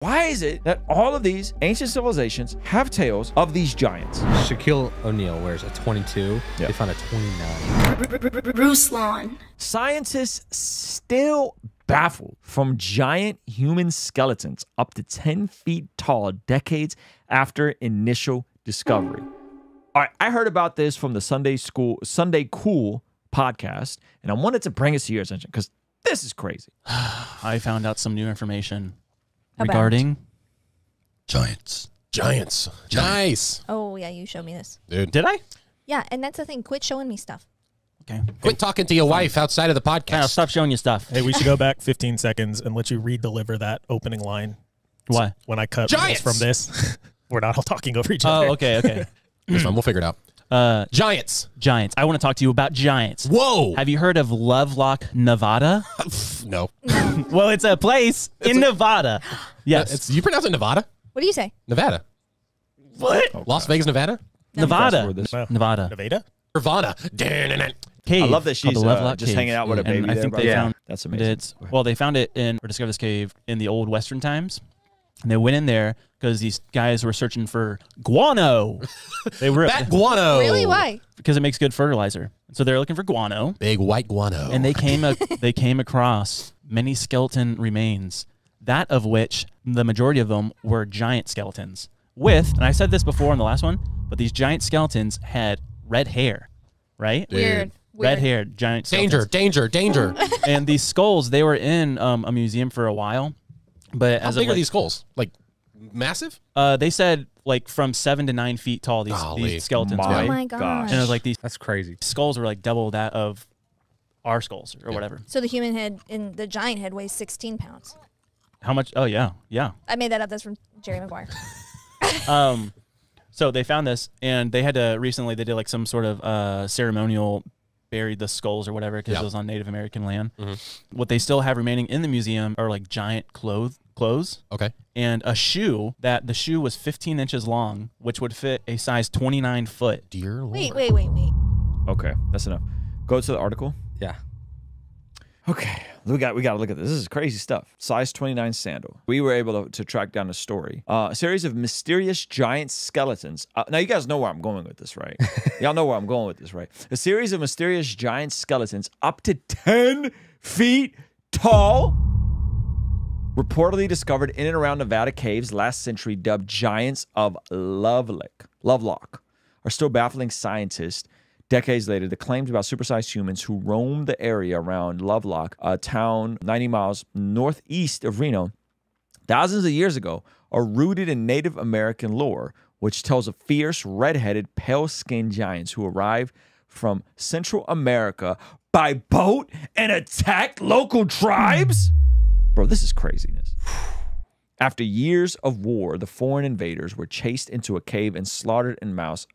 Why is it that all of these ancient civilizations have tales of these giants? Shaquille O'Neal wears a 22. Yep. They found a 29. Ruslan. Scientists still baffled from giant human skeletons up to 10 feet tall decades after initial discovery. All right, I heard about this from the Sunday Cool podcast, and I wanted to bring it to your attention because this is crazy. I found out some new information regarding giants. Nice. Oh, yeah, you showed me this. Dude. Did I? Yeah, and that's the thing. Quit showing me stuff. Okay. Quit talking to your wife outside of the podcast. Yeah, I'll stop showing you stuff. Hey, we should go back 15 seconds and let you re-deliver that opening line. Why? So when I cut Giants! from this, we're not all talking over each other. Oh, okay. That's fine. We'll figure it out. Giants. I want to talk to you about giants. Whoa. Have you heard of Lovelock, Nevada? No. Well, it's a place in Nevada. Yes. You pronounce it Nevada? What do you say? Nevada. What? Okay. Las Vegas, Nevada? Nevada. Wow. Nevada. Nirvana. Cave. I love that she's just cave. hanging out with a baby And I there. think they found That's amazing. Well, they found it or discovered this cave in the old Western times. And they went in there because these guys were searching for guano. They were Bat guano. Really? Why? Because it makes good fertilizer. So they're looking for guano. Big white guano. And they came across many skeleton remains, that of which the majority of them were giant skeletons. And I said this before in the last one, but these giant skeletons had red hair, right? Weird. Red hair, giant skeletons. Danger. And these skulls, they were in a museum for a while. But How big are these skulls? Like massive? They said like from 7 to 9 feet tall. These skeletons. My Oh my gosh. And it was like these. That's crazy. Skulls were like double that of our skulls or whatever. So the human head and the giant head weighs 16 pounds. How much? Oh yeah. I made that up. That's from Jerry Maguire. So they found this, and they had to recently. They did like some sort of ceremonial, buried the skulls or whatever because it was on Native American land. What they still have remaining in the museum are like giant clothes. Okay. And a shoe the shoe was 15 inches long, which would fit a size 29 foot. Dear Lord. Wait. Okay, that's enough. Go to the article. Yeah. Okay, we got to look at this. This is crazy stuff. Size 29 sandal. We were able to track down a story. A series of mysterious giant skeletons. Now, you guys know where I'm going with this, right? Y'all know where I'm going with this, right? A series of mysterious giant skeletons up to 10 feet tall, reportedly discovered in and around Nevada caves last century, dubbed giants of Lovelock, are still baffling scientists. Decades later, the claims about supersized humans who roamed the area around Lovelock, a town 90 miles northeast of Reno, thousands of years ago, are rooted in Native American lore, which tells of fierce, red-headed, pale-skinned giants who arrived from Central America by boat and attacked local tribes? Bro, this is craziness. After years of war, the foreign invaders were chased into a cave and slaughtered en masse,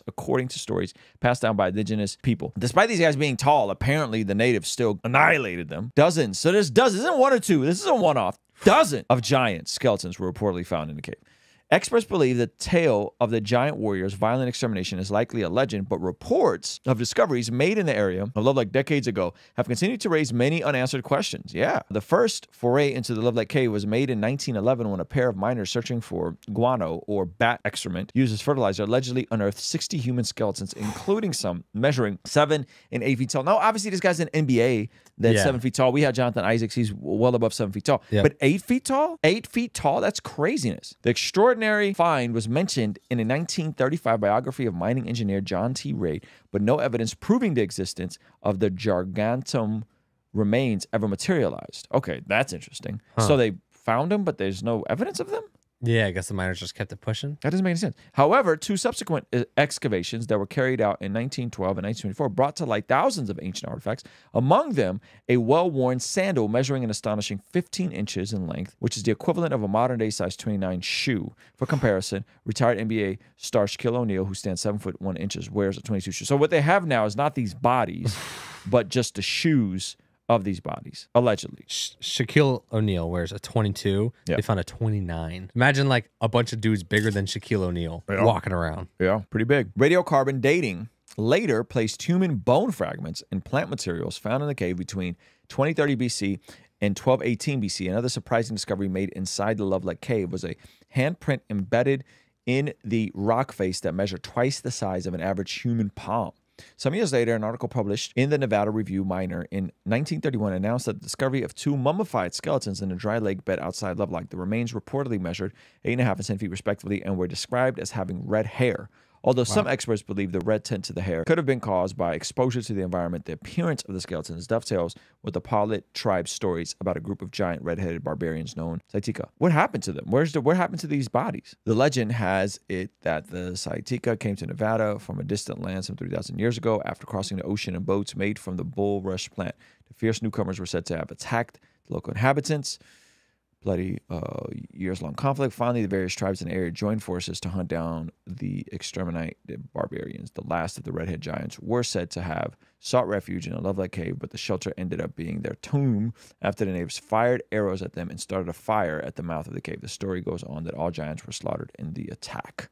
according to stories passed down by indigenous people. Despite these guys being tall, apparently the natives still annihilated them. Dozens. So there's dozens. This isn't one or two. This is a one-off. Dozens of giant skeletons were reportedly found in the cave. Experts believe the tale of the giant warriors' violent extermination is likely a legend, but reports of discoveries made in the area of Lovelock decades ago have continued to raise many unanswered questions. Yeah. The first foray into the Lovelock Cave was made in 1911 when a pair of miners searching for guano, or bat excrement, used as fertilizer, allegedly unearthed 60 human skeletons, including some measuring 7 and 8 feet tall. Now, obviously, this guy's an NBA that's 7 feet tall. We had Jonathan Isaacs. He's well above 7 feet tall. Yep. But 8 feet tall? 8 feet tall? That's craziness. The extraordinary find was mentioned in a 1935 biography of mining engineer John T. Reid, but no evidence proving the existence of the Gargantum remains ever materialized. Okay, that's interesting. So they found them, but there's no evidence of them? Yeah, I guess the miners just kept it pushing. That doesn't make any sense. However, 2 subsequent excavations that were carried out in 1912 and 1924 brought to light thousands of ancient artifacts, among them a well-worn sandal measuring an astonishing 15 inches in length, which is the equivalent of a modern-day size 29 shoe. For comparison, retired NBA star Shaquille O'Neal, who stands 7 foot 1 inches, wears a 22 shoe. So what they have now is not these bodies, but just the shoes of these bodies, allegedly. Shaquille O'Neal wears a 22. Yep. They found a 29. Imagine like a bunch of dudes bigger than Shaquille O'Neal walking around. Yeah, pretty big. Radiocarbon dating later placed human bone fragments and plant materials found in the cave between 2030 BC In 1218 BC, another surprising discovery made inside the Lovelock Cave was a handprint embedded in the rock face that measured twice the size of an average human palm. Some years later, an article published in the Nevada Review Minor in 1931 announced that the discovery of 2 mummified skeletons in a dry lake bed outside Lovelock. The remains reportedly measured 8.5 and 10 feet respectively and were described as having red hair. Although some experts believe the red tint to the hair could have been caused by exposure to the environment, the appearance of the skeletons dovetails with the Paulit tribe's stories about a group of giant red-headed barbarians known as Saitika. What happened to them? What happened to these bodies? The legend has it that the Saitika came to Nevada from a distant land some 3,000 years ago after crossing the ocean in boats made from the bulrush plant. The fierce newcomers were said to have attacked the local inhabitants. Bloody years-long conflict. Finally, the various tribes in the area joined forces to hunt down the exterminate the barbarians. The last of the redhead giants were said to have sought refuge in a Lovelock Cave, but the shelter ended up being their tomb after the natives fired arrows at them and started a fire at the mouth of the cave. The story goes on that all giants were slaughtered in the attack.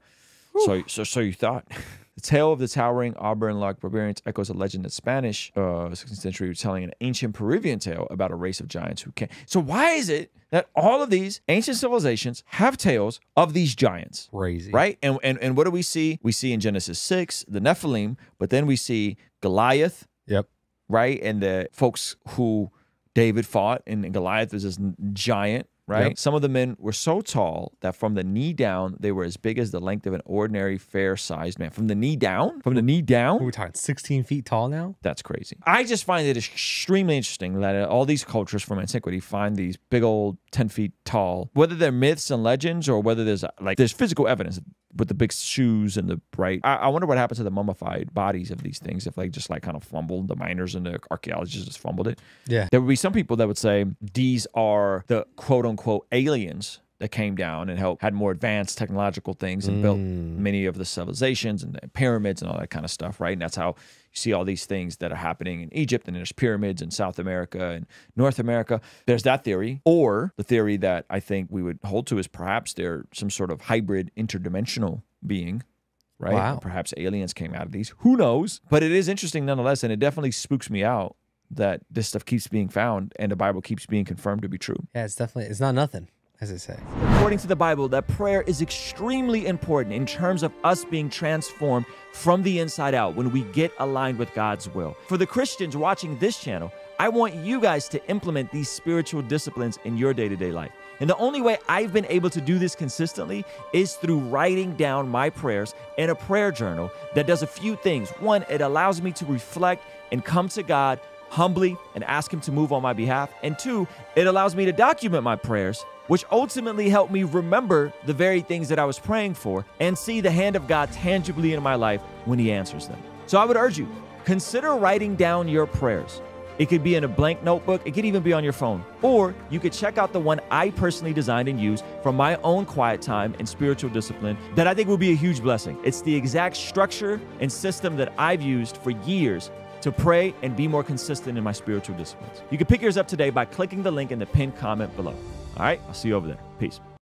So you thought. The tale of the towering Auburn-locked barbarians echoes a legend that Spanish 16th century was telling an ancient Peruvian tale about a race of giants who came. So why is it that all of these ancient civilizations have tales of these giants? Crazy. Right? And what do we see? We see in Genesis 6, the Nephilim, but then we see Goliath. Yep. Right? And the folks who David fought, and Goliath was this giant. Right? Yep. Some of the men were so tall that from the knee down, they were as big as the length of an ordinary fair-sized man. From the knee down? From the knee down? We're talking 16 feet tall now? That's crazy. I just find it extremely interesting that all these cultures from antiquity find these big old 10 feet tall, whether they're myths and legends or whether there's physical evidence with the big shoes and the bright. I wonder what happened to the mummified bodies of these things if they just kind of fumbled, the miners and the archaeologists just fumbled it. Yeah. There would be some people that would say these are the quote unquote aliens that came down and had more advanced technological things and built many of the civilizations and the pyramids and all that kind of stuff, right? And that's how you see all these things that are happening in Egypt, and there's pyramids in South America and North America. There's that theory. Or the theory that I think we would hold to is perhaps they're some sort of hybrid interdimensional being, right? Wow. And perhaps aliens came out of these. Who knows? But it is interesting nonetheless, and it definitely spooks me out that this stuff keeps being found and the Bible keeps being confirmed to be true. Yeah, it's not nothing, as I say. According to the Bible, that prayer is extremely important in terms of us being transformed from the inside out when we get aligned with God's will. For the Christians watching this channel, I want you guys to implement these spiritual disciplines in your day-to-day life. And the only way I've been able to do this consistently is through writing down my prayers in a prayer journal that does a few things. One, it allows me to reflect and come to God humbly and ask Him to move on my behalf. And two, it allows me to document my prayers, which ultimately help me remember the very things that I was praying for and see the hand of God tangibly in my life when He answers them. So I would urge you, consider writing down your prayers. It could be in a blank notebook. It could even be on your phone. Or you could check out the one I personally designed and used from my own quiet time and spiritual discipline that I think will be a huge blessing. It's the exact structure and system that I've used for years to pray and be more consistent in my spiritual disciplines. You can pick yours up today by clicking the link in the pinned comment below. All right, I'll see you over there. Peace.